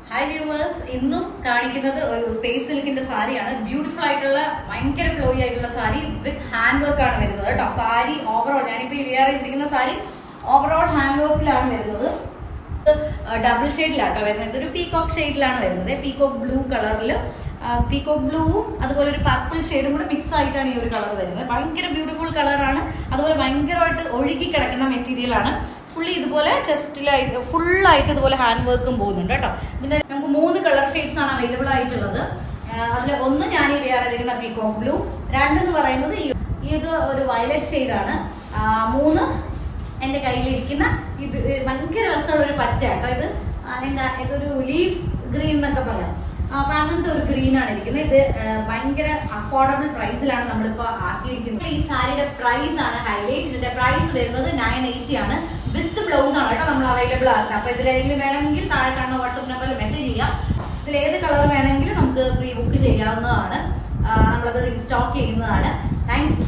Hi viewers, ഇന്നും കാണിക്കുന്നത് ഒരു സ്പേസ് സിൽക്കിന്റെ സാരിയാണ്. ബ്യൂട്ടിഫുൾ ആയിട്ടുള്ള ഭയങ്കര ഫ്ലോയി ആയിട്ടുള്ള സാരി വിത്ത് ഹാൻഡ് വർക്ക് ആണ് വരുന്നത് കേട്ടോ. സാരി ഓവറോൾ ഞാനിപ്പോ ഈ വെയർ ചെയ്തിരിക്കുന്ന സാരി ഓവറോൾ ഹാൻഡ് വർക്കിലാണ് വരുന്നത്. ഡബിൾ ഷെയ്ഡിലാട്ടോ വരുന്നത്. ഇതൊരു പീകോക്ക് ഷെയ്ഡിലാണ് വരുന്നത്. പീകോക്ക് ബ്ലൂ കളറിൽ പീകോക്ക് ബ്ലൂവും അതുപോലെ ഒരു പർപ്പിൾ ഷെയ്ഡും കൂടെ മിക്സ് ആയിട്ടാണ് ഈ ഒരു കളർ വരുന്നത്. ഭയങ്കര ബ്യൂട്ടിഫുൾ കളറാണ്. അതുപോലെ ഭയങ്കരമായിട്ട് ഒഴുകി കിടക്കുന്ന മെറ്റീരിയൽ ആണ്. ഫുള്ളി ഇതുപോലെ ചെസ്റ്റിലായിട്ട് ഫുള്ളായിട്ട് ഇതുപോലെ ഹാൻഡ് വർക്കും പോകുന്നുണ്ട് കേട്ടോ. ഇതിന്റെ നമുക്ക് 3 കളർ ഷെയ്ഡ്സ് ആണ് അവൈലബിൾ ആയിട്ടുള്ളത്. അതിൽ ഒന്ന് ഞാൻ ഈ വേറെ ചെയ്തിരിക്കുന്ന പീകോക്ക് ബ്ലൂ, 2 എന്ന് പറയുന്നത് ഇത് ഒരു വയലറ്റ് ഷെയ്ഡാണ്, 3 എന്റെ കയ്യിലിരിക്കുന്ന ഈ ഭയങ്കര രസമുള്ള ഒരു പച്ച കേട്ടോ. ഇത് എന്താ, ഇതൊരു ലീഫ് ഗ്രീൻ എന്നൊക്കെ പറയാം. അപ്പൊ അങ്ങനത്തെ ഒരു ഗ്രീൻ ആണ് ഇരിക്കുന്നത്. ഇത് ഭയങ്കര അഫോർഡബിൾ പ്രൈസിലാണ് നമ്മളിപ്പോ ആക്കിയിരിക്കുന്നത്. ഈ സാരിയുടെ പ്രൈസ് ആണ് ഹൈലൈറ്റ്. ഇതിന്റെ പ്രൈസ് വരുന്നത് 980 ആണ്. വിത്ത് ബ്ലൗസ് ആണ് കേട്ടോ നമ്മൾ അവൈലബിൾ ആക്കുന്നത്. അപ്പൊ ഇതിലേതെങ്കിലും വേണമെങ്കിൽ താഴെ കാണുന്ന വാട്സ്ആപ്പ് നമ്പറിൽ മെസ്സേജ് ചെയ്യാം. ഇതിൽ ഏത് കളർ വേണമെങ്കിലും നമുക്ക് പ്രീ ബുക്ക് ചെയ്യാവുന്നതാണ്. നമ്മളത് റീസ്റ്റോക്ക് ചെയ്യുന്നതാണ്. Thank you.